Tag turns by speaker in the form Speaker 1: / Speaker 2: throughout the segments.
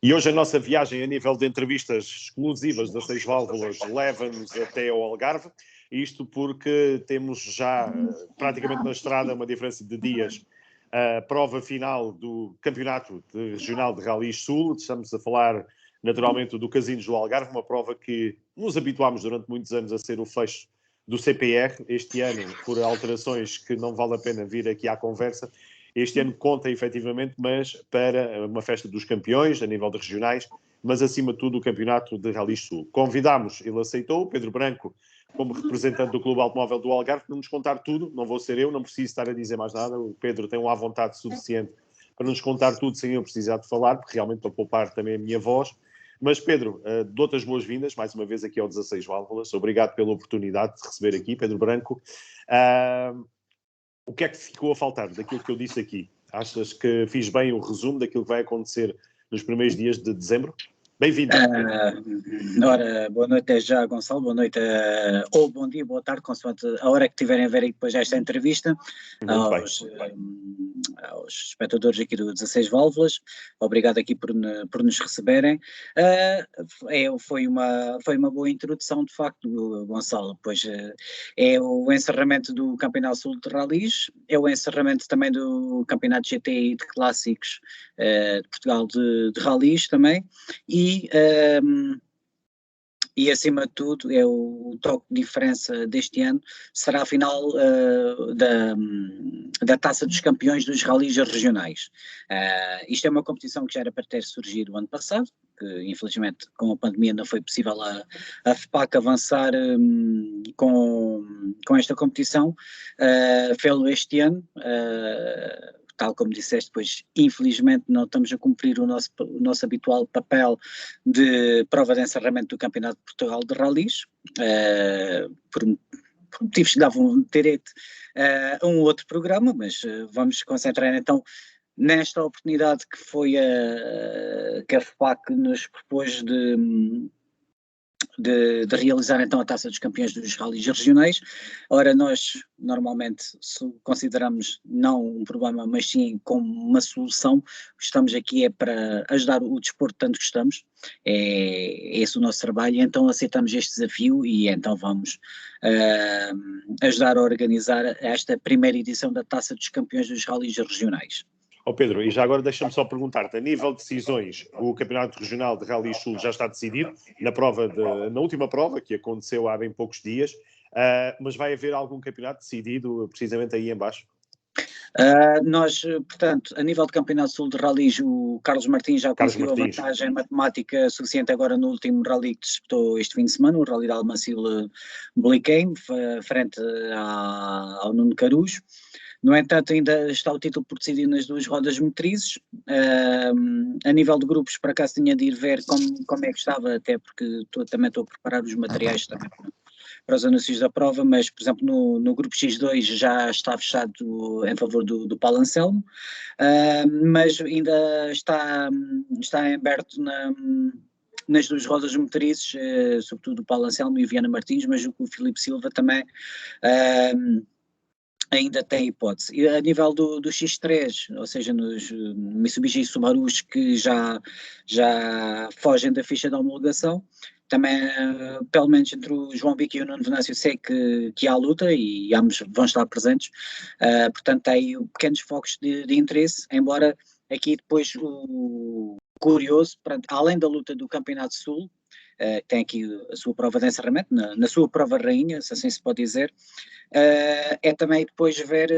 Speaker 1: E hoje a nossa viagem a nível de entrevistas exclusivas das 6 válvulas leva-nos até ao Algarve, isto porque temos já praticamente na estrada uma diferença de dias a prova final do Campeonato Regional de Rallys Sul. Estamos a falar naturalmente do Casinos do Algarve, uma prova que nos habituámos durante muitos anos a ser o fecho do CPR. Este ano, por alterações que não vale a pena vir aqui à conversa, este ano conta efetivamente, mas para uma festa dos campeões, a nível de regionais, mas acima de tudo o Campeonato de Rally Sul. Convidámos, ele aceitou, Pedro Branco, como representante do Clube Automóvel do Algarve, para nos contar tudo. Não vou ser eu, não preciso estar a dizer mais nada. O Pedro tem uma vontade suficiente para nos contar tudo sem eu precisar de falar, porque realmente para poupar também a minha voz. Mas, Pedro, dou-te as boas-vindas, mais uma vez aqui ao 16 Válvulas. Obrigado pela oportunidade de receber aqui, Pedro Branco. O que é que ficou a faltar daquilo que eu disse aqui? Achas que fiz bem o resumo daquilo que vai acontecer nos primeiros dias de dezembro? Bem-vindo.
Speaker 2: Ora, boa noite já, Gonçalo, boa noite, ou bom dia, boa tarde, consoante a hora que tiverem a ver aí depois esta entrevista, aos espectadores aqui do 16 Válvulas. Obrigado aqui por nos receberem. Foi uma boa introdução, de facto, Gonçalo, pois é o encerramento do Campeonato Sul de Rallys, é o encerramento também do Campeonato GTI de Clássicos de Portugal de Rallys também, e acima de tudo é o toque de diferença deste ano, será a final da Taça dos Campeões dos Rallys regionais. Isto é uma competição que já era para ter surgido o ano passado, que infelizmente com a pandemia não foi possível a FPAC avançar com esta competição. Fê-lo este ano, tal como disseste, pois infelizmente não estamos a cumprir o nosso habitual papel de prova de encerramento do Campeonato de Portugal de Rallys, por motivos que davam direito a um outro programa, mas vamos concentrar então nesta oportunidade que foi que a FPAC nos propôs de realizar então a Taça dos Campeões dos Rallys regionais. Ora, nós normalmente consideramos não um problema, mas sim como uma solução. Estamos aqui para ajudar o desporto tanto que estamos, é esse o nosso trabalho, então aceitamos este desafio e então vamos ajudar a organizar esta primeira edição da Taça dos Campeões dos Rallys regionais.
Speaker 1: Pedro, e já agora deixa-me só perguntar-te, a nível de decisões, o Campeonato Regional de Rally Sul já está decidido, na última prova, que aconteceu há bem poucos dias, mas vai haver algum campeonato decidido precisamente aí em baixo?
Speaker 2: Nós, portanto, a nível de Campeonato Sul de Rallys, o Carlos Martins já conseguiu a vantagem matemática suficiente agora no último rally que disputou este fim de semana, o Rally de Almacil-Bliquem, frente ao Nuno Carujo. No entanto, ainda está o título por decidir nas duas rodas motrizes. A nível de grupos, por acaso tinha de ir ver como é que estava, até porque também estou a preparar os materiais também para os anúncios da prova, mas, por exemplo, no grupo X2 já está fechado em favor do Paulo Anselmo, mas ainda está em aberto nas duas rodas motrizes, sobretudo o Paulo Anselmo e o Viana Martins, mas o Filipe Silva também ainda tem hipótese. E a nível do X3, ou seja, nos Mitsubishi e Subarus que já fogem da ficha da homologação, também, pelo menos entre o João Bico e o Nuno Venâncio, sei que há luta e ambos vão estar presentes, portanto tem pequenos focos de interesse, embora aqui depois o curioso, além da luta do Campeonato Sul, tem aqui a sua prova de encerramento, na sua prova rainha, se assim se pode dizer, é também depois ver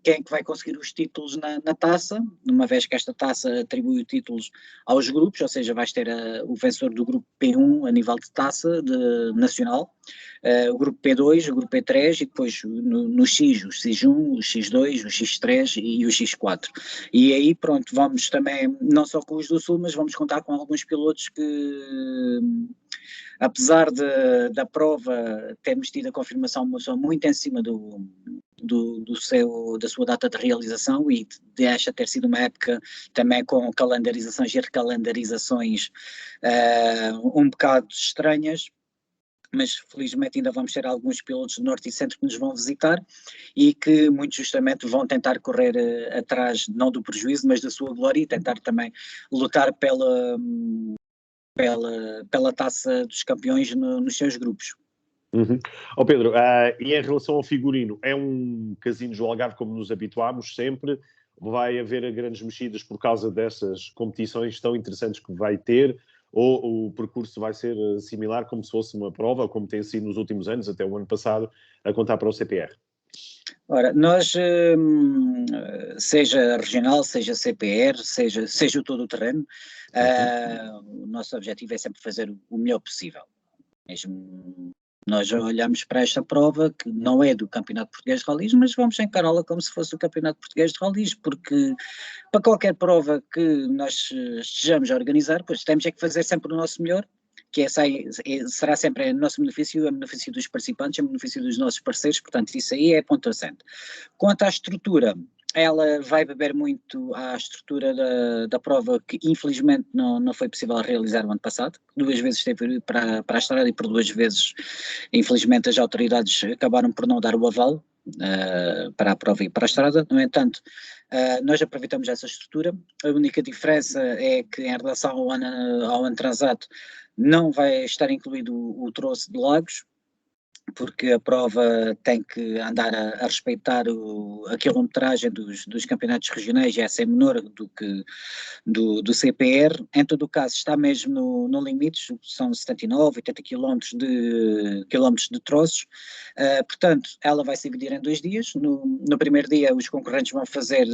Speaker 2: quem é que vai conseguir os títulos na taça, uma vez que esta taça atribui títulos aos grupos, ou seja, vais ter o vencedor do grupo P1 a nível de taça nacional, o grupo P2, o grupo P3 e depois no X, o X1, o X2, o X3 e o X4. E aí pronto, vamos também, não só com os do Sul, mas vamos contar com alguns pilotos que, apesar da prova termos tido a confirmação muito em cima da sua data de realização e desta ter sido uma época também com calendarizações e recalendarizações um bocado estranhas, mas felizmente ainda vamos ter alguns pilotos do Norte e Centro que nos vão visitar e que muito justamente vão tentar correr atrás, não do prejuízo, mas da sua glória, e tentar também lutar pela taça dos campeões nos seus grupos.
Speaker 1: Uhum. Oh Pedro, e em relação ao figurino, é um casino do Algarve como nos habituámos sempre? Vai haver grandes mexidas por causa dessas competições tão interessantes que vai ter? Ou o percurso vai ser similar, como se fosse uma prova, como tem sido nos últimos anos, até o ano passado, a contar para o CPR?
Speaker 2: Ora, nós, seja regional, seja CPR, seja o todo o terreno, o nosso objetivo é sempre fazer o melhor possível. Mesmo nós olhamos para esta prova, que não é do Campeonato Português de Rallys, mas vamos encará-la como se fosse o Campeonato Português de Rallys, porque para qualquer prova que nós estejamos a organizar, pois temos é que fazer sempre o nosso melhor, que será sempre em nosso benefício, a benefício dos participantes, a benefício dos nossos parceiros, portanto isso aí é ponto assente. Quanto à estrutura, ela vai beber muito à estrutura da prova, que infelizmente não foi possível realizar o ano passado. 2 vezes esteve para a estrada e por 2 vezes, infelizmente, as autoridades acabaram por não dar o aval para a prova e para a estrada. No entanto, nós aproveitamos essa estrutura. A única diferença é que, em relação ao ano transato, não vai estar incluído o troço de Lagos, porque a prova tem que andar a respeitar a quilometragem dos campeonatos regionais, e essa é menor do que do CPR. Em todo o caso está mesmo no limite, são 79, 80 quilómetros de troços, portanto ela vai se dividir em 2 dias. No primeiro dia os concorrentes vão fazer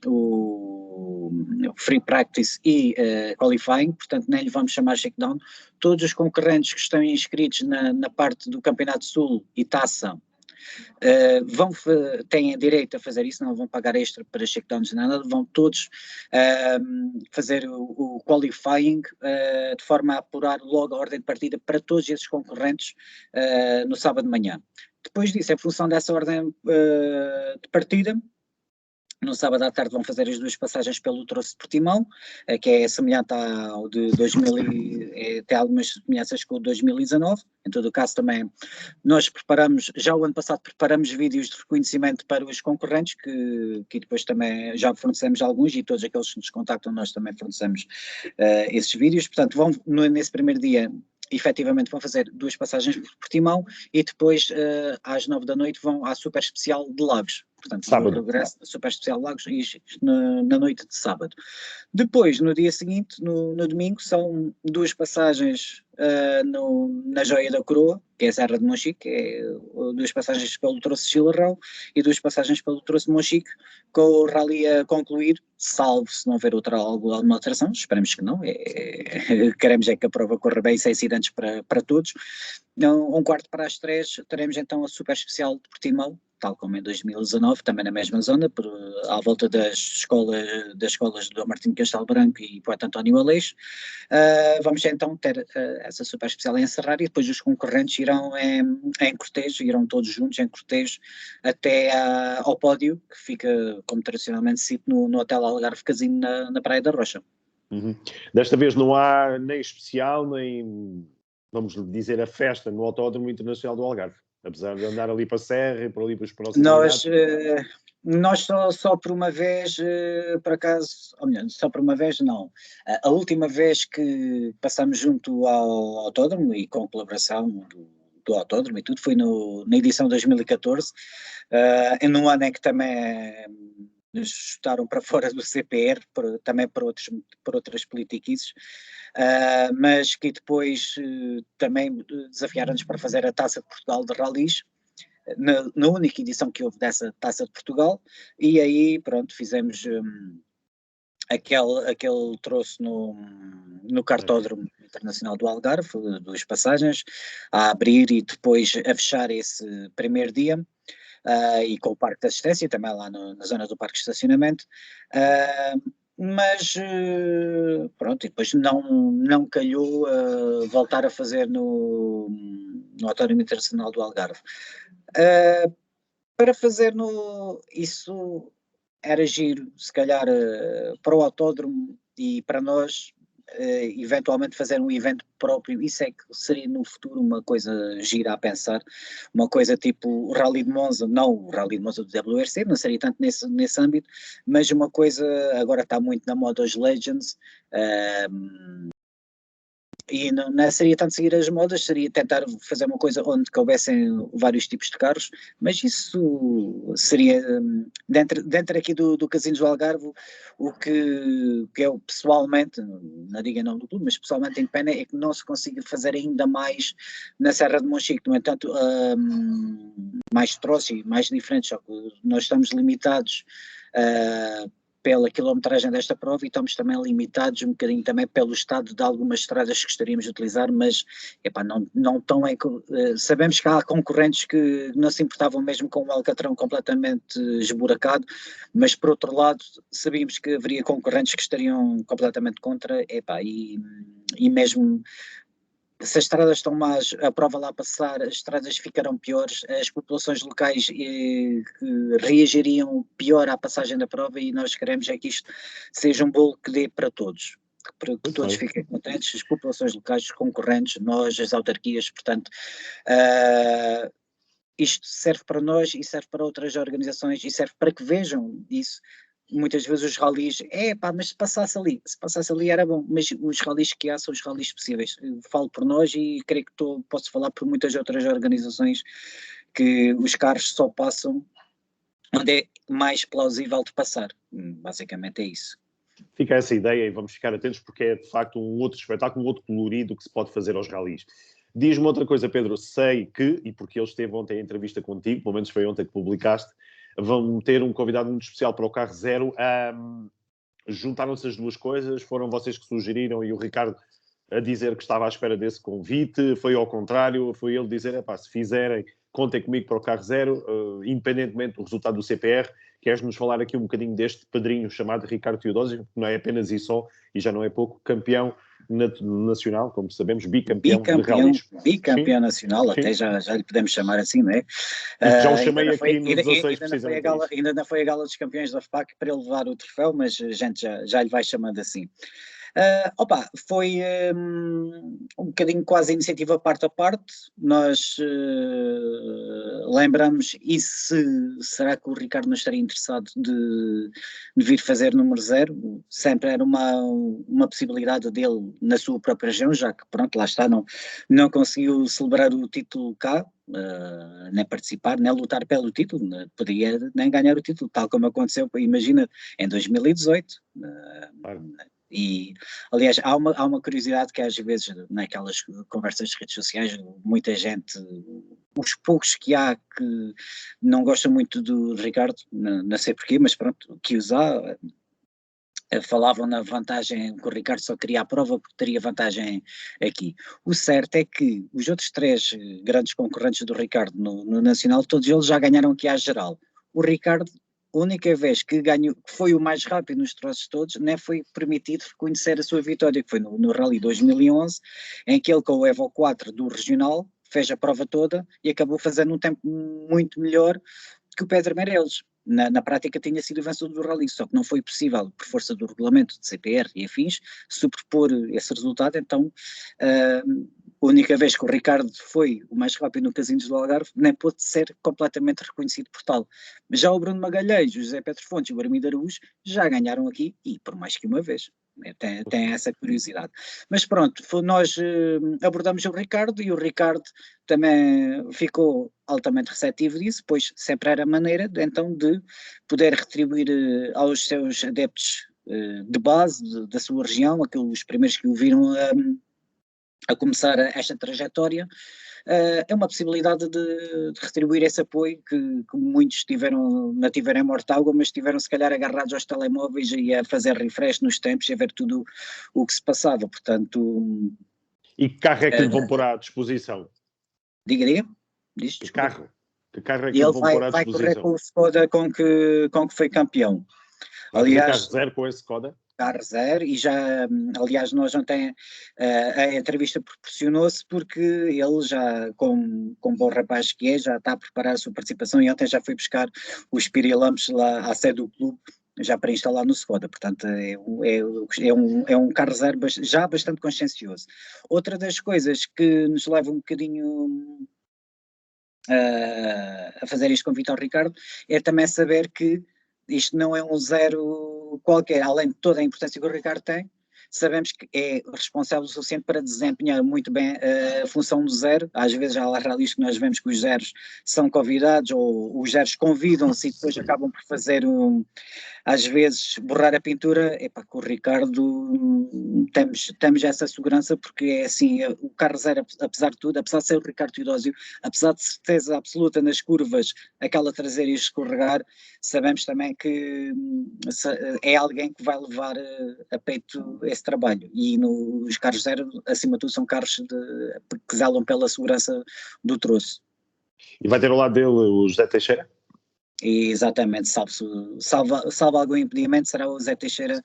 Speaker 2: o free practice e qualifying, portanto nem lhe vamos chamar shakedown. Todos os concorrentes que estão inscritos na parte do Campeonato Sul e Taça têm direito a fazer isso, não vão pagar extra para shakedowns nem nada, vão todos fazer o qualifying de forma a apurar logo a ordem de partida para todos esses concorrentes no sábado de manhã. Depois disso, em função dessa ordem de partida, no sábado à tarde vão fazer as 2 passagens pelo troço de Portimão, que é semelhante ao de 2000, tem algumas semelhanças com o 2019. Em todo o caso também nós preparamos, já o ano passado preparamos vídeos de reconhecimento para os concorrentes, que depois também já fornecemos alguns, e todos aqueles que nos contactam nós também fornecemos esses vídeos. Portanto, nesse primeiro dia efetivamente vão fazer 2 passagens por Portimão e depois às 9 da noite vão à super especial de Lagos. Portanto, no regresso da super especial de Lagos, na noite de sábado. Depois, no dia seguinte, no domingo, são 2 passagens na Joia da Coroa, que é a Serra de Monchique, que é 2 passagens pelo troço de Chilarrão e 2 passagens pelo troço de Monchique, com o rally a concluir, salvo se não houver alguma alteração, esperemos que não, queremos que a prova corra bem, sem acidentes para todos. 1/4 para as 3, teremos então a super especial de Portimão, tal como em 2019, também na mesma zona, à volta das escolas do Martim de Castelo Branco e Poeta António Aleixo. Vamos então ter essa super especial a encerrar, e depois os concorrentes irão em cortejo, irão todos juntos em cortejo até ao pódio, que fica, como tradicionalmente se no Hotel Algarve Casino, na Praia da Rocha.
Speaker 1: Uhum. Desta vez não há nem especial, nem, vamos dizer, a festa no Autódromo Internacional do Algarve, apesar de andar ali para a Serra e por ali para os próximos.
Speaker 2: Nós só por uma vez, por acaso, ou melhor, só por uma vez não. A última vez que passamos junto ao Autódromo e com colaboração do Autódromo e tudo foi na edição 2014, num ano em que também nos chutaram para fora do CPR, também por outras politiquices, mas que depois também desafiaram-nos para fazer a Taça de Portugal de Rallys, na única edição que houve dessa Taça de Portugal, e aí pronto, fizemos aquele troço no Kartódromo Internacional do Algarve, 2 passagens, a abrir e depois a fechar esse primeiro dia, e com o parque de assistência, também lá na zona do parque de estacionamento, mas pronto, e depois não calhou voltar a fazer no Autódromo Internacional do Algarve. Para fazer isso era giro, se calhar para o autódromo e para nós eventualmente fazer um evento próprio. Isso é que seria no futuro uma coisa gira a pensar, uma coisa tipo o Rally de Monza, não o Rally de Monza do WRC, não seria tanto nesse âmbito, mas uma coisa, agora está muito na moda os Legends, e não seria tanto seguir as modas, seria tentar fazer uma coisa onde coubessem vários tipos de carros, mas isso seria, dentro aqui do Casinos do Algarve, o que eu pessoalmente, não digo em nome do clube, mas pessoalmente tenho pena é que não se consiga fazer ainda mais na Serra de Monchique, no entanto, mais troços e mais diferentes, só que nós estamos limitados pela quilometragem desta prova e estamos também limitados um bocadinho também pelo estado de algumas estradas que gostaríamos de utilizar, mas epá, não tão sabemos que há concorrentes que não se importavam mesmo com o Alcatrão completamente esburacado, mas por outro lado sabíamos que haveria concorrentes que estariam completamente contra, epá, e mesmo se as estradas estão más, a prova lá a passar, as estradas ficarão piores, as populações locais reagiriam pior à passagem da prova e nós queremos é que isto seja um bolo que dê para todos, para que todos fiquem contentes, as populações locais, os concorrentes, nós, as autarquias, portanto, isto serve para nós e serve para outras organizações e serve para que vejam isso. Muitas vezes os ralis, mas se passasse ali era bom, mas os ralis que há são os ralis possíveis. Eu falo por nós e creio que posso falar por muitas outras organizações que os carros só passam onde é mais plausível de passar. Basicamente é isso.
Speaker 1: Fica essa ideia e vamos ficar atentos porque é de facto um outro espetáculo, um outro colorido que se pode fazer aos ralis. Diz-me outra coisa, Pedro, sei que, e porque ele esteve ontem em entrevista contigo, pelo menos foi ontem que publicaste, vão ter um convidado muito especial para o Carro Zero. Juntaram-se as duas coisas, foram vocês que sugeriram e o Ricardo a dizer que estava à espera desse convite, foi ao contrário, foi ele dizer, se fizerem, contem comigo para o Carro Zero, independentemente do resultado do CPR. Queres-nos falar aqui um bocadinho deste padrinho chamado Ricardo Teodósio, que não é apenas isso só, e já não é pouco, campeão nacional, como sabemos, bicampeão de rallies.
Speaker 2: Bicampeão nacional, até já lhe podemos chamar assim, não é?
Speaker 1: Já o chamei aqui no 16, precisamente.
Speaker 2: Ainda não foi a gala dos campeões da FPAC para ele levar o troféu, mas a gente já lhe vai chamando assim. Foi um bocadinho quase iniciativa parte a parte, nós lembramos, e será que o Ricardo não estaria interessado de vir fazer número 0? Sempre era uma possibilidade dele na sua própria região, já que pronto, lá está, não conseguiu celebrar o título cá, nem participar, nem lutar pelo título, podia nem ganhar o título, tal como aconteceu, imagina, em 2018. E, aliás, há uma curiosidade que às vezes naquelas conversas de redes sociais, muita gente, os poucos que há que não gostam muito do Ricardo, não sei porquê, mas pronto, que os há, falavam na vantagem que o Ricardo só queria a prova porque teria vantagem aqui. O certo é que os outros 3 grandes concorrentes do Ricardo no Nacional, todos eles já ganharam aqui à geral. O Ricardo, a única vez que ganhou, que foi o mais rápido nos troços todos, nem foi permitido reconhecer a sua vitória, que foi no Rally 2011, em que ele com o Evo 4 do Regional fez a prova toda e acabou fazendo um tempo muito melhor que o Pedro Meireles. Na prática tinha sido o vencedor do Rally, só que não foi possível, por força do regulamento de CPR e afins, superpor esse resultado, então a única vez que o Ricardo foi o mais rápido no Casinos do Algarve, nem pôde ser completamente reconhecido por tal. Mas já o Bruno Magalhães, o José Pedro Fontes e o Armindo Araújo já ganharam aqui, e por mais que uma vez. Tem essa curiosidade. Mas pronto, nós abordamos o Ricardo e o Ricardo também ficou altamente receptivo disso, pois sempre era maneira então de poder retribuir aos seus adeptos de base da sua região, os primeiros que o viram a começar esta trajetória, é uma possibilidade de retribuir esse apoio que muitos não tiveram em Mortágua, mas estiveram se calhar agarrados aos telemóveis e a fazer refresh nos tempos e a ver tudo o que se passava, portanto...
Speaker 1: E que carro é que lhe vão pôr à disposição?
Speaker 2: Diga.
Speaker 1: Que carro é que lhe vão pôr à disposição?
Speaker 2: Vai correr com o Skoda com que foi campeão.
Speaker 1: Aliás, carro 0 com esse Skoda?
Speaker 2: Carro 0, e já, aliás, nós ontem a entrevista proporcionou-se porque ele já, como bom rapaz que é, já está a preparar a sua participação e ontem já foi buscar os pirilampos lá à sede do clube já para instalar no Skoda, portanto é um carro zero já bastante consciencioso. Outra das coisas que nos leva um bocadinho a fazer isto com o Vitor Ricardo é também saber que isto não é um zero qualquer, além de toda a importância que o Ricardo tem, sabemos que é responsável o suficiente para desempenhar muito bem a função do zero. Às vezes há rallies que nós vemos que os zeros são convidados ou os zeros convidam-se e depois acabam por fazer às vezes borrar a pintura. É para com o Ricardo temos essa segurança, porque é assim, o carro zero, apesar de tudo, apesar de ser o Ricardo Teodósio, apesar de certeza absoluta nas curvas, aquela traseira e escorregar, sabemos também que é alguém que vai levar a peito esse trabalho, e os carros zero, acima de tudo, são carros que zelam pela segurança do troço.
Speaker 1: E vai ter ao lado dele o José Teixeira?
Speaker 2: E exatamente, salva algum impedimento, será o Zé Teixeira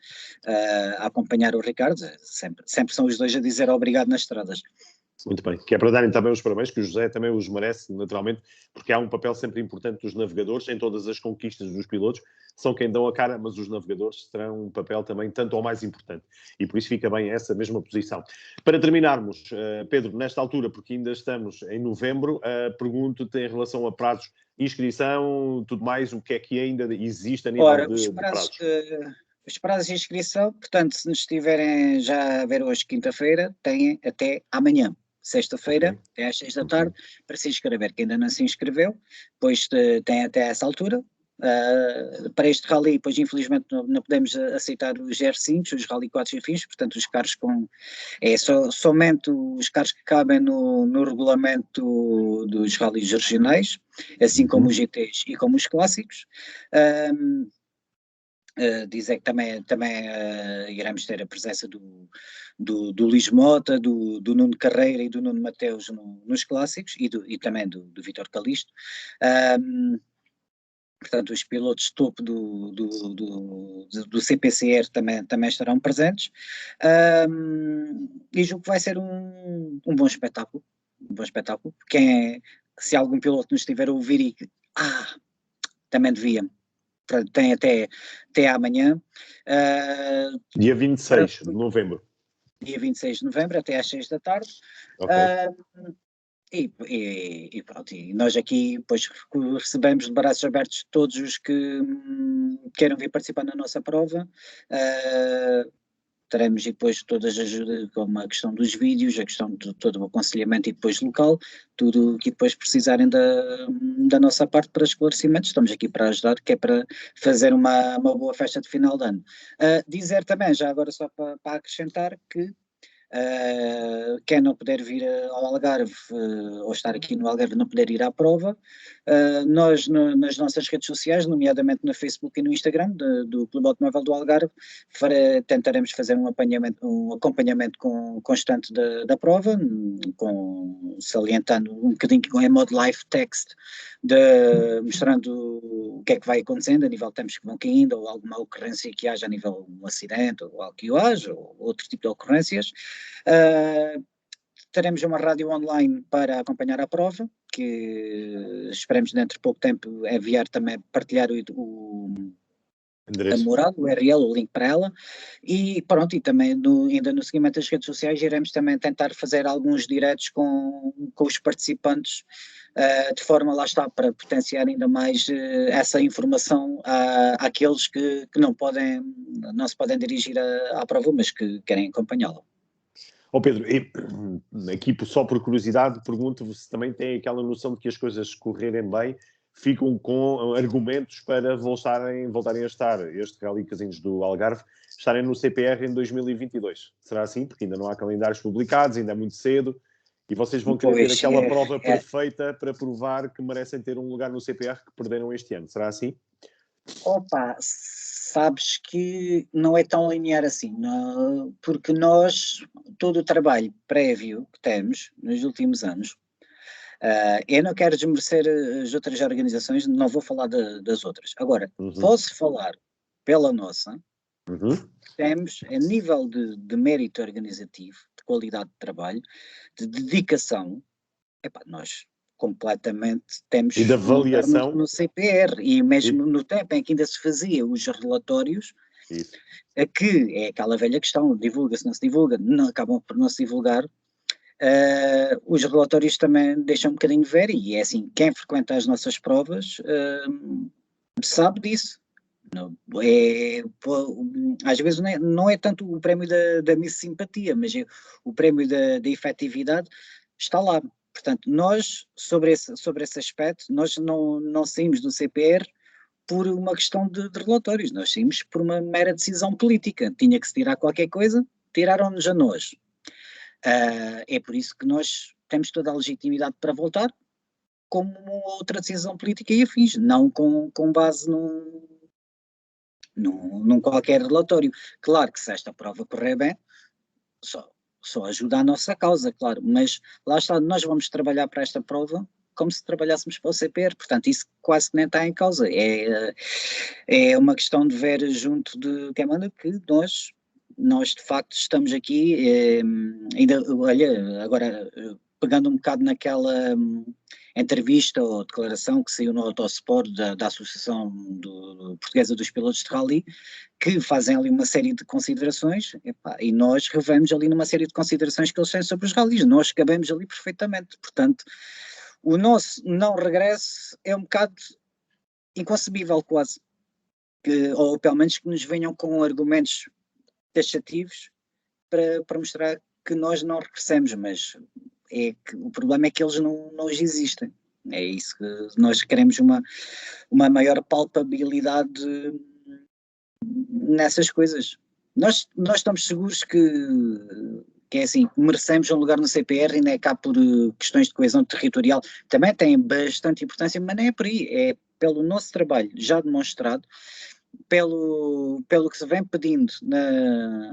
Speaker 2: a acompanhar o Ricardo. Sempre são os dois a dizer obrigado nas estradas.
Speaker 1: Muito bem, que é para darem também os parabéns, que o José também os merece, naturalmente, porque há um papel sempre importante dos navegadores em todas as conquistas dos pilotos, são quem dão a cara, mas os navegadores terão um papel também tanto ou mais importante, e por isso fica bem essa mesma posição. Para terminarmos, Pedro, nesta altura, porque ainda estamos em novembro, pergunto-te em relação a prazos, inscrição, tudo mais, o que é que ainda existe a nível de prazos?
Speaker 2: Os prazos de inscrição, portanto, se nos estiverem já a ver hoje, quinta-feira, têm até amanhã, sexta-feira, até às 6 da tarde, para se inscrever. Quem ainda não se inscreveu, pois tem até essa altura. Para este rally, pois infelizmente não podemos aceitar os GR5, os Rally 4 e fins, portanto os carros somente os carros que cabem no regulamento dos rallies regionais, assim como os GTs e como os clássicos. Dizer que também iremos ter a presença do Luís Mota, do Nuno Carreira e do Nuno Mateus nos clássicos, e também do Vítor Calisto. Portanto, os pilotos topo do CPCR também estarão presentes. E julgo que vai ser um bom espetáculo. Um bom espetáculo. Se algum piloto nos estiver a ouvir e também devia. Tem até amanhã.
Speaker 1: Dia 26 de novembro.
Speaker 2: Dia 26 de novembro, até às 6 da tarde.
Speaker 1: Okay.
Speaker 2: E pronto, e nós aqui depois recebemos de braços abertos todos os que queiram vir participar na nossa prova. Teremos depois todas as ajudas, como a questão dos vídeos, a questão de todo o aconselhamento e depois local, tudo o que depois precisarem da nossa parte para esclarecimentos, estamos aqui para ajudar, que é para fazer uma boa festa de final de ano. Dizer também, já agora só para acrescentar, que quem não puder vir ao Algarve ou estar aqui no Algarve não puder ir à prova, nós nas nossas redes sociais, nomeadamente no Facebook e no Instagram do Clube Automóvel do Algarve, tentaremos fazer um acompanhamento constante da prova, salientando um bocadinho em modo live text, mostrando o que é que vai acontecendo a nível de tempos que vão caindo, ou alguma ocorrência que haja a nível de um acidente, ou algo que haja, ou outro tipo de ocorrências. Teremos uma rádio online para acompanhar a prova, que esperemos dentro de pouco tempo enviar também, partilhar a morada, o URL, o link para ela, e pronto, e também ainda no seguimento das redes sociais iremos também tentar fazer alguns diretos com os participantes, de forma, lá está, para potenciar ainda mais essa informação àqueles que não se podem dirigir à prova, mas que querem acompanhá-la.
Speaker 1: Pedro, aqui só por curiosidade, pergunto-vos se também tem aquela noção de que as coisas correrem bem, ficam com argumentos para voltarem a estar, este Rally Casinhos do Algarve, estarem no CPR em 2022. Será assim? Porque ainda não há calendários publicados, ainda é muito cedo, e vocês vão querer ter aquela prova perfeita para provar que merecem ter um lugar no CPR que perderam este ano. Será assim?
Speaker 2: Sabes que não é tão linear assim, não, porque nós, todo o trabalho prévio que temos nos últimos anos, eu não quero desmerecer as outras organizações, não vou falar das outras. Agora, posso falar pela nossa, temos a nível de mérito organizativo, de qualidade de trabalho, de dedicação, nós completamente, temos
Speaker 1: e da avaliação
Speaker 2: no CPR, e mesmo no tempo em que ainda se fazia os relatórios,
Speaker 1: isso.
Speaker 2: que é aquela velha questão, divulga-se, não se divulga, não, acabam por não se divulgar. Os relatórios também deixam um bocadinho de ver, e é assim, quem frequenta as nossas provas sabe disso. Não, às vezes não é tanto o prémio da Miss Simpatia, mas o prémio da efetividade está lá. Portanto, nós, sobre esse aspecto, nós não saímos do CPR por uma questão de relatórios, nós saímos por uma mera decisão política. Tinha que se tirar qualquer coisa, tiraram-nos a nós. É por isso que nós temos toda a legitimidade para voltar, como outra decisão política e afins, não com base num qualquer relatório. Claro que se esta prova correr bem, só ajuda a nossa causa, claro, mas lá está, nós vamos trabalhar para esta prova como se trabalhássemos para o CPR, portanto isso quase que nem está em causa, é uma questão de ver junto de quem manda que nós de facto estamos aqui, ainda, olha, agora pegando um bocado naquela entrevista ou declaração que saiu no Autosport da Associação Portuguesa dos Pilotos de Rally, que fazem ali uma série de considerações, e nós revemos ali numa série de considerações que eles têm sobre os rallies, nós cabemos ali perfeitamente, portanto, o nosso não regresso é um bocado inconcebível quase, ou pelo menos que nos venham com argumentos taxativos para mostrar que nós não regressamos, mas o problema é que eles não existem. É isso que nós queremos, uma maior palpabilidade nessas coisas. Nós estamos seguros que é assim, merecemos um lugar no CPR e não é cá por questões de coesão territorial. Também tem bastante importância, mas não é por aí, é pelo nosso trabalho já demonstrado, pelo que se vem pedindo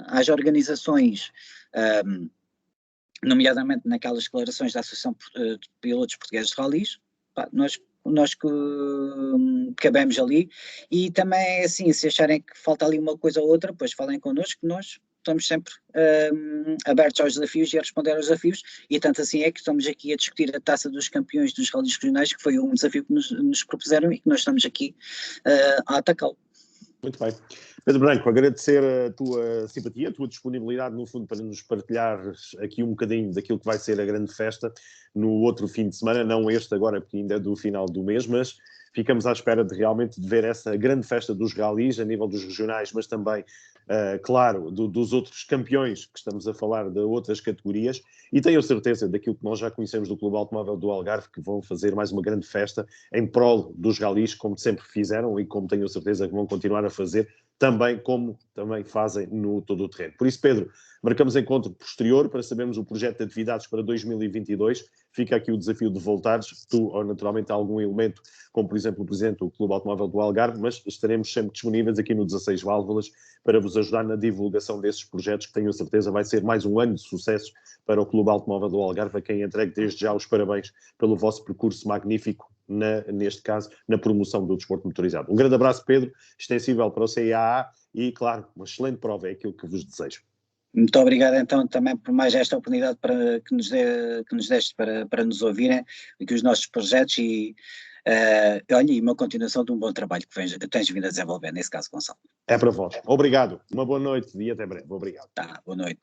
Speaker 2: às organizações, nomeadamente naquelas declarações da Associação de Pilotos Portugueses de Rallys, nós que cabemos ali, e também assim, se acharem que falta ali uma coisa ou outra, pois falem connosco, nós estamos sempre abertos aos desafios e a responder aos desafios, e tanto assim é que estamos aqui a discutir a Taça dos Campeões dos Rallys Regionais, que foi um desafio que nos propuseram e que nós estamos aqui a atacá-lo.
Speaker 1: Muito bem. Pedro Branco, agradecer a tua simpatia, a tua disponibilidade, no fundo, para nos partilhares aqui um bocadinho daquilo que vai ser a grande festa no outro fim de semana, não este agora, porque ainda é do final do mês, mas ficamos à espera de realmente ver essa grande festa dos rallies, a nível dos regionais, mas também, claro, dos outros campeões, que estamos a falar de outras categorias, e tenho certeza daquilo que nós já conhecemos do Clube Automóvel do Algarve, que vão fazer mais uma grande festa em prol dos rallies, como sempre fizeram e como tenho certeza que vão continuar a fazer, também como também fazem no todo o terreno. Por isso, Pedro, marcamos encontro posterior para sabermos o projeto de atividades para 2022. Fica aqui o desafio de voltares, tu ou naturalmente algum elemento, como por exemplo o Presidente do Clube Automóvel do Algarve, mas estaremos sempre disponíveis aqui no 16 Válvulas para vos ajudar na divulgação desses projetos, que tenho certeza vai ser mais um ano de sucesso para o Clube Automóvel do Algarve, a quem entrego desde já os parabéns pelo vosso percurso magnífico, neste caso, na promoção do desporto motorizado. Um grande abraço, Pedro, extensível para o CIAA e, claro, uma excelente prova, é aquilo que vos desejo.
Speaker 2: Muito obrigado então também por mais esta oportunidade que nos deste para nos ouvirem e que os nossos projetos e uma continuação de um bom trabalho que tens vindo a desenvolver, nesse caso, Gonçalo.
Speaker 1: É para vós. Obrigado. Uma boa noite e até breve. Obrigado.
Speaker 2: Boa noite.